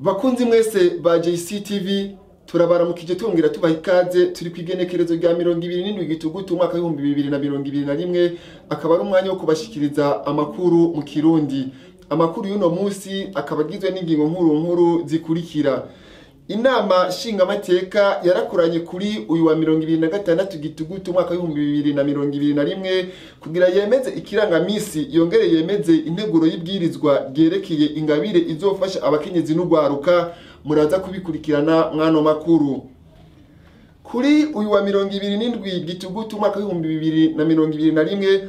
Bakunzi mwese ba JCTV turabaramukije tubongira tubaha ikaze turi kwigenekerezo rya 27 Gitugutu umwaka wa 2021 akaba ari umwanya wo kubashikiriza amakuru mu Kirundi. Amakuru y'uno munsi akaba agizwe n'ingingo nkuru zikurikira. Inama nshingamateka yarakoranye kuri uyu wa 26 Gitugutu umwaka wa 2021 kugira yemeze ikirangamisi yongere yemeze integuro y'ibwirizwa ryerekeye ingabire izofasha abakenyezi n'ugwaruka. Muraza kubikurikirana mwano makuru. Kuri uyu wa 27 Gitugutu umwaka wa 2021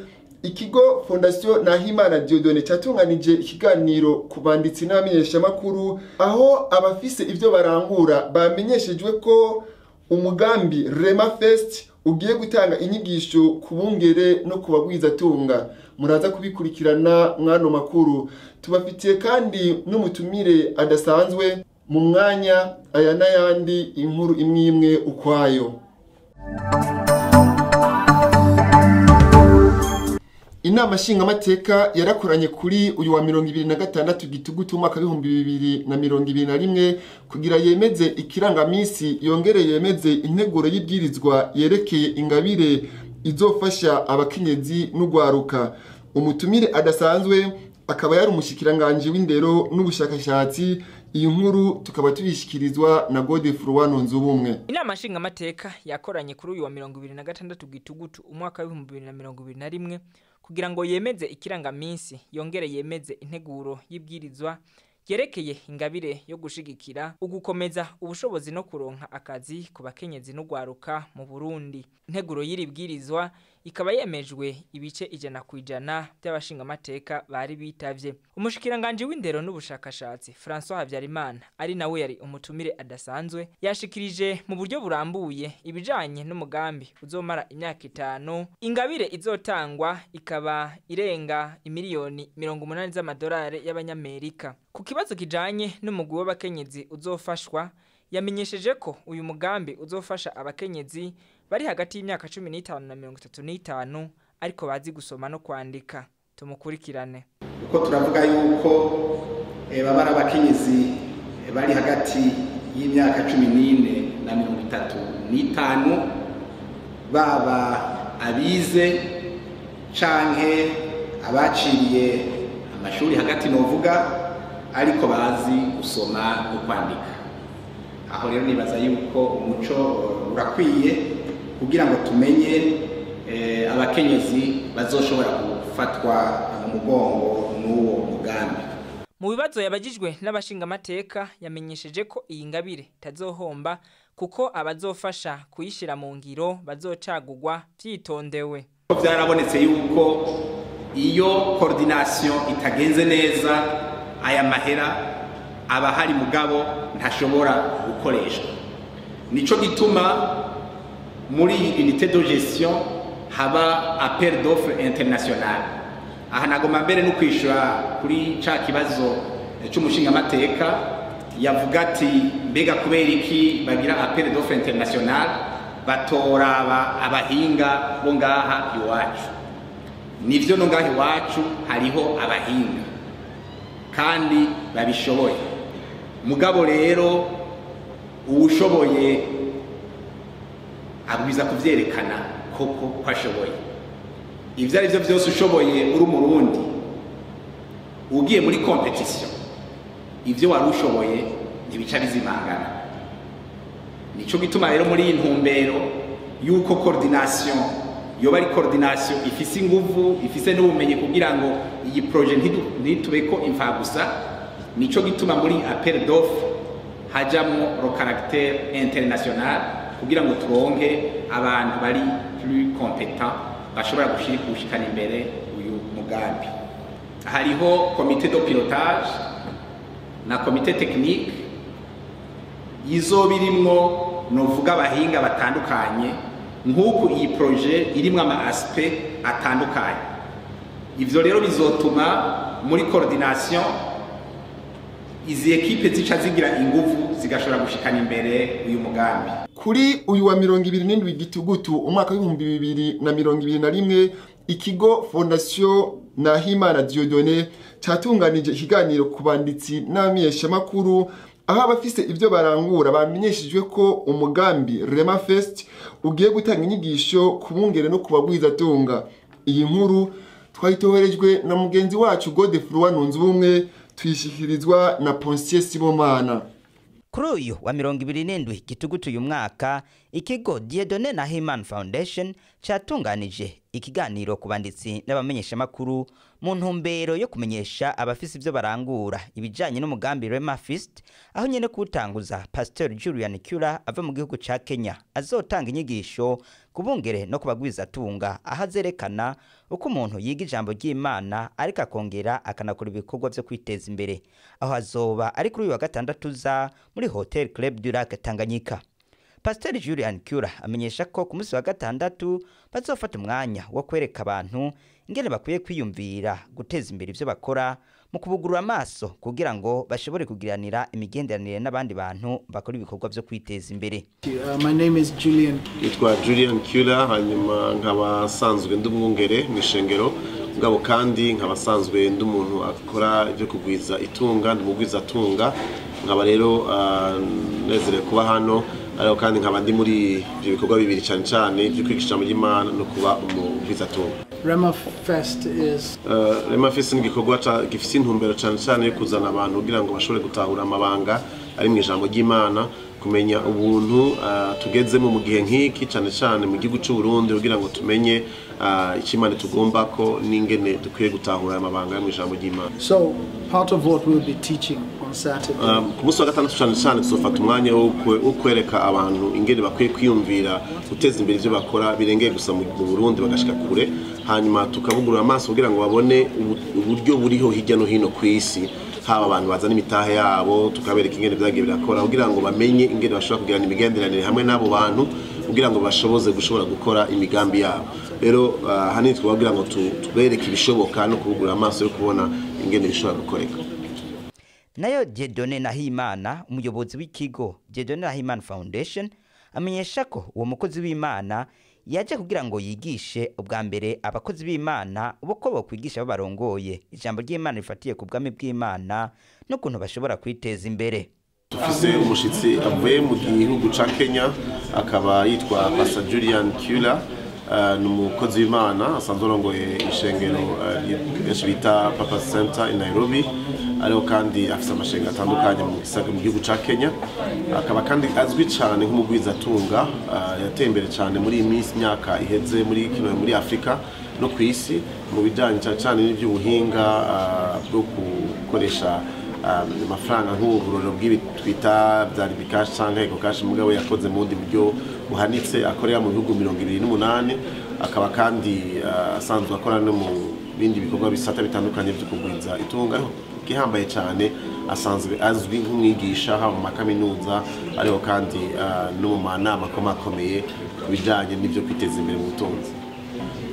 ikigo Fondation Nahimana Dieudonné cyatunganije ikiganiro ku banditsi n'abamenyesha makuru aho abafise ivyo barangura bamenyeshejwe ko umugambi Rema Fest ugiye gutanga inyigisho ku bungere no kubagwiza tunga. Muraza kubikurikirana mwano makuru. Tubafitiye kandi n'umutumire adasanzwe mu mwanya aya n'ayandi inkuru imwe ukwayo. Inama nshingamateka yarakoranye kuri uyu wa 26 Gitugutu umwaka wa 2021 kugira yemeze ikirangamisi yongere yemeze integuro y'ibwirizwa yerekeye ingabire izofasha abakenyezi n'ugwaruka. Umutumire adasanzwe akaba yari umushikiranganje w'indero n'ubushakashatsi. Iyi nkuru tukaba tubishikirizwa na Godefroid Nzubumwe. Inama nshingamateka yakoranye kuri uyu wa 26 Gitugutu umwaka wa 2021 kugira ngo yemeze ikirangamisi yongere yemeze integuro y'ibwirizwa yerekeye ingabire yo gushigikira ugukomeza ubushobozi no kuronka akazi ku bakenyezi n'ugwaruka mu Burundi. Integuro y'iri bwirizwa ikaba yemejwe ibice 100% by'abashingamateka bari bitavye. Umushikiranganje w'indero n'ubushakashatsi François Habyarimana ari nawe yari umutumire adasanzwe yashikirije mu buryo burambuye ibijanye n'umugambi uzomara imyaka 5 ingabire izotangwa ikaba irenga imiliyoni 80 z'amadolari y'abanyamerika. Ku kibazo kijanye n'umugwi w'abakenyezi uzofashwa yamenyesheje ko uyu mugambi uzofasha abakenyezi bari hagati y'imyaka 15 na 35 ariko bazi gusoma no kwandika. Tumukurikirane. Uko turavuga yuko babara abakenyezi bari hagati y'imyaka 14 na 35 baba abize canke abaciriye amashuri hagati novuga ariko bazi gusoma no kwandika. Aho rero nibaza yuko umuco urakwiye kugira ngo tumenye abakenyezi bazoshobora gufatwa mu mugongo n'uwo mugambi. Mu bibazo yabajijwe n'abashingamateka yamenyesheje ko iyi ngabire tazohomba kuko abazofasha kuyishira mu ngiro bazocagugwa vyitondewe. Byarabonetse yuko iyo coordination itagenze neza aya mahera abahari mugabo ntashobora gukoreshwa. Nico gituma muri unité de gestion haba appel d'offres international. Aha nagoma mbere no kwishura kuri ca kibazo cy'umushinga mateka yavuga ati mbega kubera iki bagira appel d'offres international batora abahinga bo ngaha iwacu. Nivyo no ngaha iwacu hariho abahinga kandi babishoboye. Mugabo rero uwushoboye abwiza kuvyerekana koko kwashoboye. Ivyo ari byo byose ushoboye uri umurundi ugiye muri competition ivyo wari ushoboye ntibica bizimangana. Nico gituma rero muri intumbero yuko coordination yoba ari coordination ifise inguvu ifise n'ubumenyi kugira ngo iyi projet ntitubeko imfagusa. Nico gituma muri appel d'offres hajamwo le caractère international kugira ngo turonke abantu bari plus compétent bashobora gushikana imbere uyu mugambi. Hariho comité de pilotage na comité technique izobirimwo novuga abahinga batandukanye nk'uko iyi projet irimwo ama aspect atandukanye. Ivyo rero bizotuma muri coordination izi ekipe zica zigira ingufu zigashobora gushikana imbere uyu mugambi. Kuri uyu wa 27 Gitugutu umwaka wa 2021 ikigo Fondation Nahimana Dieudonné cyatunganije ikiganiro ku banditsi n'abamenyesha makuru aho abafise ivyo barangura bamenyeshejwe ko umugambi Rema Fest ugiye gutanga inyigisho ku bungere no kubagwizatunga. Iyi nkuru twayitoherejwe na mugenzi wacu Godefroid Nunzubumwe, tuyishikirizwa na Ponsier Sibomana. Kuri uyu wa 27 Gitugutu uyu mwaka, ikigo Dieudonné Nahimana Foundation catunganije ikiganiro ku banditsi n'abamenyesha makuru mu ntumbero yo kumenyesha abafise ivyo barangura ibijanye n'umugambi Rema Fest, aho nyene kutanguza Pastor Julian Kula ava mu gihugu ca Kenya azotanga inyigisho kubungere no kubagwizatunga, aho azerekana uko umuntu yiga ijambo ry'Imana ariko akongera akanakora ibikorwa vyo kwiteza imbere, aho azoba ari kuri uyu wa gatandatu za muri Hotel Club du Lac Tanganyika. Pastor Julian Kula amenyesha ko ku munsi wa gatandatu bazofata umwanya wo kwereka abantu ingene bakwiye kwiyumvira guteza imbere ivyo bakora mu kubugurura amaso kugira ngo bashobore kugiranira imigenderanire n'abandi bantu bakora ibikorwa vyo kwiteza imbere. My name is Julian. Yitwa Julian Kula, hanyuma nkaba sanzwe ndumwungere mw'ishengero, ngabo kandi nkaba sanzwe ndumuntu akora ivyo kugwiza itunga, ndumugwiza tunga. Nkaba rero nezere kuba hano, ariko kandi nkaba ndi muri ivyo bikorwa bibiri cyane byo kwigisha mu Imana no kuba umugwiza tunga. Rema Fest is Rema Fest ni igikorwa gifise intumbero cyane yo kuzana abantu kugira ngo bashobore gutahura amabanga ari mu ijambo ry'Imana, kumenya ubuntu tugezemo mu gihe nk'iki cyane mu gihugu cy'u Burundi, kugira ngo tumenye ikimane tugomba ko n'ingene dukwiye gutahura amabanga ari mu ijambo ry'Imana. So part of what we'll be teaching on Saturday. Ku munsi wa gatandatu cyane tuzofata umwanya wo kwereka abantu ingene bakwiye kwiyumvira guteza imbere ivyo bakora birengeye gusa mu Burundi bagashika kure, hanyuma tukabugurura amaso kugira ngo babone uburyo buriho hirya no hino ku isi, haba abantu bazana imitahe yabo tukabereka ingene byagiye birakora kugira ngo bamenye ingene bashobora kugirana imigenderanire hamwe n'abo bantu kugira ngo gushobora gukora imigambi yabo. Rero hanini twababwira ngo tubereke ibishoboka no kubugurura amaso yo kubona ingene bishobora gukoreka. Nayo Dieudonné Nahimana, umuyobozi w'ikigo Dieudonné Nahimana Foundation, amenyesha ko uwo mukozi w'Imana yaje kugira ngo yigishe ubwa mbere abakozi b'Imana uko bokwigisha babarongoye ijambo ry'Imana rifatiye ku bwami bw'Imana no kuntu bashobora kwiteza imbere. Dufise umushitsi avuye mu gihugu ca Kenya, akaba yitwa Pastor Julian Kula, n'umukozi w'Imana asanzwe arongoye ishengero benshi bita Papa Center in Nairobi, ariko kandi afise amashengero atandukanye mu gihugu ca Kenya. Akaba kandi azwi cyane nk'umugwizatunga, yateye imbere cyane muri iyi myaka iheze muri Afrika no ku isi mu bijanye cyane n'ivy'ubuhinga bwo gukoresha amafaranga nk'uburoro bw'ibitwita bya Bikash cyangwa Ego Cash, mugabo yakoze mu bundi buryo buhanitse, akorera mu bihugu 28. Akaba kandi asanzwe akora no mu bindi bikorwa bisata bitandukanye byo kugwiza itunga, gihambaye cyane asanzwe azwi nk'umwigisha haba mu makaminuza, ariko kandi no mu manama akomeye kubijanye n'ivyo kwiteza imbere mu butunzi.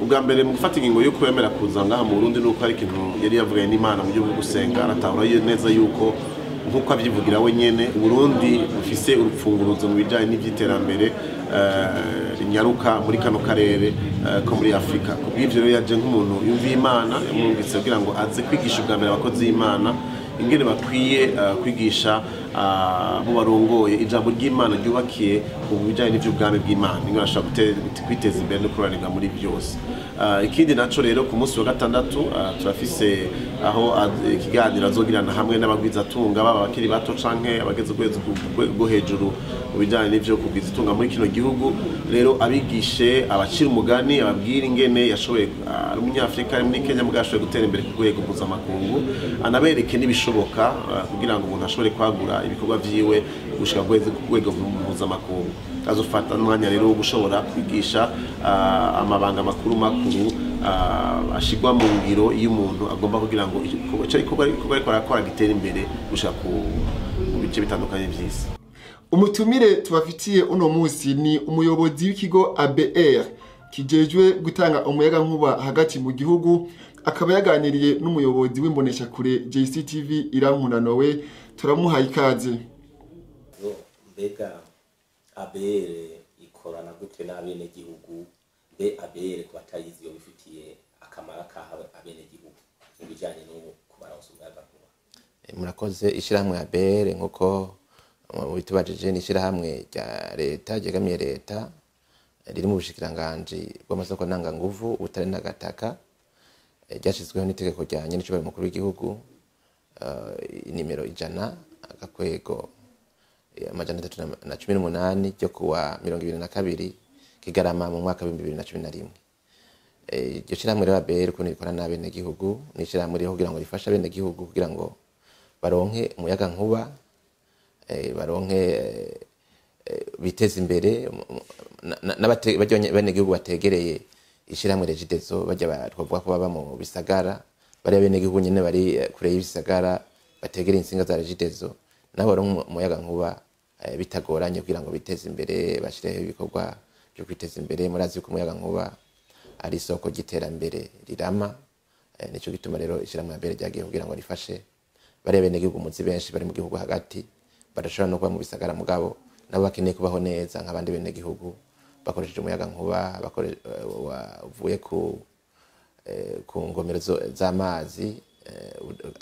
Ubwa mbere mu gufata ingingo yo kwemera kuza ngaha mu Burundi nuko ari ikintu yari yavuganye n'Imana mu gihugu gusenga, aratahura neza yuko nkuko avyivugira we nyene Burundi bufise urupfunguruzo mu bijanye n'ivyiterambere rinyaruka muri kano karere ko muri Afrika. Kubw'ivyo rero yaje nk'umuntu yumviye Imana, yamwumvise kugira ngo aze kwigisha ubwa mbere abakozi b'Imana ingene bakwiye kwigisha bo barongoye ijambo ry'Imana ryubakiye mu bijanye n'ivy'ubwami bw'Imana, ingene bashobora kwiteza imbere no kuranirwa muri byose. Ikindi naco rero ku munsi wa gatandatu turafise aho ikiganiro azogirana hamwe n'abagwizatunga baba bakiri bato canke abageze urwego hejuru mu bijanye n'ivyo kugwiza itunga muri kino gihugu. Rero abigishe abacira umugani, ababwira ingene yashoboye ari umunyafrika ari muri Kenya mugabo yashoboye gutera imbere ku rwego mpuzamakungu, anabereke n'ibishoboka kugira ngo umuntu ashobore kwagura ibikorwa vyiwe gushika ku rwego mpuzamakungu. Azofata n'umwanya rero wo gushobora kwigisha amabanga makuru ashigwa mu ngiro iyo umuntu agomba kugira ngo igikorwa ariko arakora gitere imbere gushika ku bice bitandukanye vy'isi. Umutumire tubafitiye uno munsi ni umuyobozi w'ikigo ABR kijejwe gutanga umuyaga nkuba hagati mu gihugu, akaba yaganiriye n'umuyobozi w'imbonesha kure JCTV Irankunda Nowe. Turamuhaye ikaze. Mbega ABR ikorana gute n'abene gihugu? Mbe ABR ku batayizi yo bifitiye akamara kaha abene gihugu mu bijanye no kubaronsa umuyaga nkuba? Murakoze. Ishyirahamwe ABR nkuko mu bitubajije n'ishirahamwe rya leta ryegamiye leta riri mu bushikiranganji bw'amasoko ntanganguvu ubutare n'agataka ryashizweho n'itegeko rya nyenicubahiro mukuru w'igihugu nimero 100 agakwego amajana 318 ryo kuwa 2022 Kigarama mu mwaka wa 2011. Iryo shirahamwe rero ABR ko nirikora n'abene gihugu n'ishirahamwe rero kugira ngo rifashe abene gihugu kugira ngo baronke umuyaga nkuba baronke biteze imbere bene gihugu bategereye ishirahamwe Regideso bajya twavuga ko baba mu bisagara bari abene gihugu nyene bari kure y'ibisagara bategereye insinga za Regideso nabo baronke umuyaga nkuba bitagoranye kugira ngo biteze imbere bashireho ibikorwa byo kwiteza imbere. Murazi ko umuyaga nkuba ari isoko ry'iterambere rirama, nico gituma rero ishirahamwe ABR ryagiye kugira ngo rifashe bari abene gihugu muzi benshi bari mu gihugu hagati badashobora no kuba mu bisagara mugabo nabo bakeneye kubaho neza nk'abandi bene gihugu bakoresheje umuyaga nkuba wavuye ku ngomero z'amazi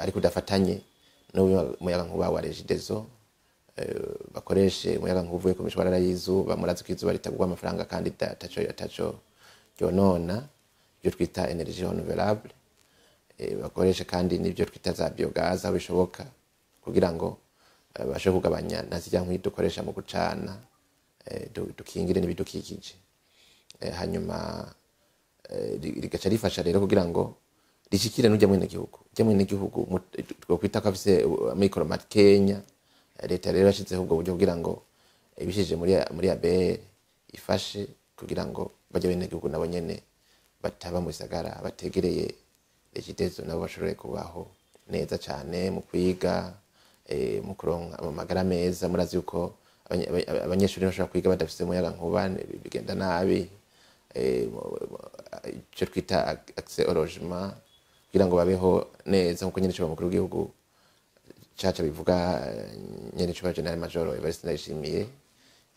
ariko udafatanye n'umuyaga nkuba wa Regideso, bakoreshe umuyaga nkuba uvuye ku mishwarara y'izuba. Murazi ko izuba ritagwa amafaranga kandi taco ryonona, ibyo twita energie renouvelable. Bakoreshe kandi n'ibyo twita za biogaz aho bishoboka kugira ngo bashe kugabanya nazijya nkwi dukoresha mu gucana dukingire n'ibidukikije. Hanyuma rigaca rifasha rero kugira ngo rishikire n'ujya mwene gihugu two kwita ko afise amikoro makenya. Leta rero yashizeho ubwo buryo kugira ngo ibishije muri ABR ifashe kugira ngo bajye bene gihugu nabo nyene bataba mu bisagara bategereye Regideso nabo bashobore kubaho neza cyane mu kwiga mu kuronka amagara meza. Murazi yuko abanyeshuri bashobora kwiga badafise umuyaga nkuba bigenda nabi, cyo twita accès au logement kugira ngo babeho neza nkuko nyene cyo mukuru w'igihugu caca bivuga nyene cyo General Major Evariste Ndayishimiye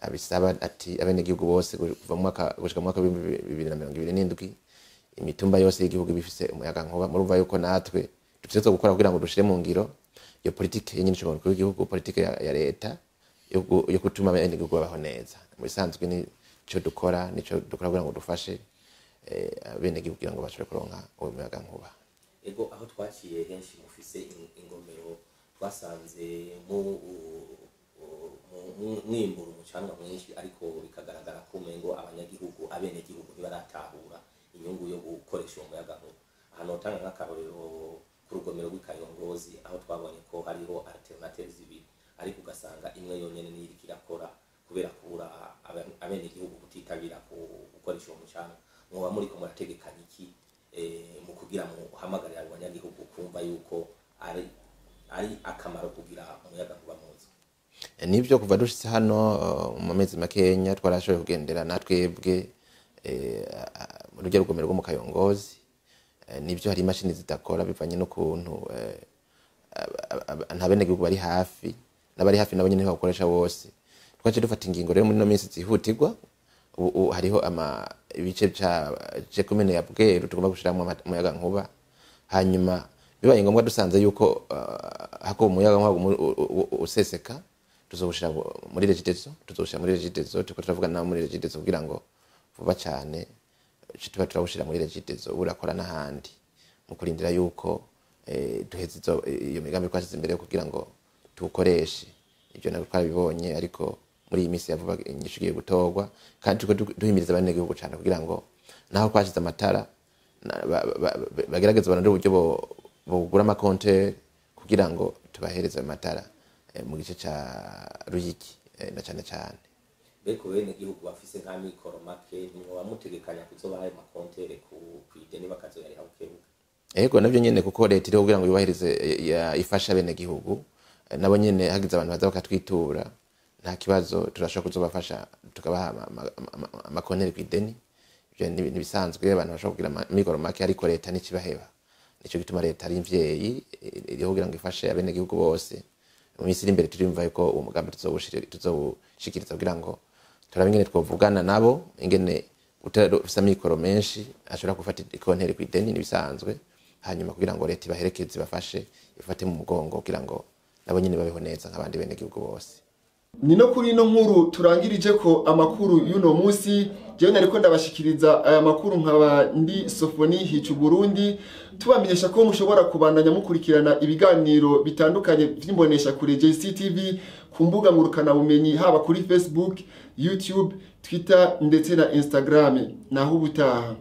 abisaba ati abene gihugu bose kuva mu mwaka gushika mu mwaka wa 2027 imitumba yose y'igihugu bifise umuyaga nkuba. Murumva yuko natwe dufite gukora kugira ngo dushire mu ngiro iyo politike nyene cyo mukuru w'igihugu, politike ya leta yo gutuma abene gihugu babaho neza. Mu bisanzwe ni cyo dukora kugira ngo dufashe abene gihugu kugira ngo bashobore kuronka uwo muyaga nkuba. Ego aho twaciye henshi mufise ingomero twasanze mwimbura umucanga mwinshi ariko bikagaragara ko umengo abanyagihugu abene gihugu ntibaratahura inyungu yo gukoresha umuyaga nkuba. Hano tanga nk'akarorero ku rugomero rw'Ikayongozi aho twabonye ko hariho alternative zibiri ariko ugasanga imwe yonyene niyo irakora kubera kubura abene gihugu kutitabira gukoresha uwo mucanga. Mwoba muri ko murategekanya iki mu kugira mu hamagarira abanyagihugu kumva yuko ari akamaro kugira umuyaga nkuba muzi? Nivyo kuva dushitse hano mu mezi makenya twarashoboye kugendera natwebwe mu rugero rugomero rwo mu Kayongozi. Nivyo hari imashini zidakora bivanye n'ukuntu nta bene gihugu bari hafi n'abari hafi nabo nyene bakoresha bose. Twaje dufata ingingo rero muri no minsi zihutirwa. Hariho ibice je komene ya Bweru tugomba gushiramo umuyaga nkuba, hanyuma bibaye ngombwa dusanze yuko hako umuyaga nkuba useseka tuzobushira muri Regideso, tuko turavuga na muri Regideso kugira ngo vuba cyane tuba turabushira muri Regideso urakora n'ahandi mu kurindira yuko duheze iyo migambi twashize imbere kugira ngo tukoreshe. Ibyo nabwo twabibonye ariko muri iyi minsi yavuba inyishugiye gutorwa kandi tuko duhimiriza abane gihugu cyane kugira ngo naho kwashize amatara bagerageza barande uburyo bugura amakonte kugira ngo tubahereze amatara mu gice ca Ruyiki na cyane. Beko bene gihugu bafise nka mikoro make nimwe bamutegekanya kuzobaha amakontere ku ideni bakazoyariha bukebuke. Ego navyo nyene kuko leta iri kugira ngo yubahirize ifasha bene gihugu nabo nyene hagize abantu baza bakatwitura nta kibazo turashobora kuzobafasha tukabaha amakontere ku ideni. Ibyo ni bisanzwe abantu bashobora kugira mikoro make ariko leta nikibaheba. Nico gituma leta ari imvyeyi iri kugira ngo ifashe abene gihugu bose. Mu minsi iri imbere turimva yuko uwo mugambi tuzobushikiriza kugira ngo turabe ingene twovugana nabo ingene utafisa mikoro menshi ashobora gufata ikontere ku ideni nibisanzwe, hanyuma kugira ngo leta ibaherekeze bafashe ifate mu mugongo kugira ngo nabo nyine babeho neza nk'abandi bene gihugu bose. Ni no kuri ino nkuru turangirije ko amakuru y'uno munsi. Jewe nariko ndabashikiriza aya makuru nkaba ndi Sofoni Hicu Burundi, tubamenyesha ko mushobora kubandanya mukurikirana ibiganiro bitandukanye vy'imbonesha kure JCTV ku mbuga ngurukana bumenyi haba kuri Facebook, YouTube, Twitter ndetse na Instagram. Naho ubutaha.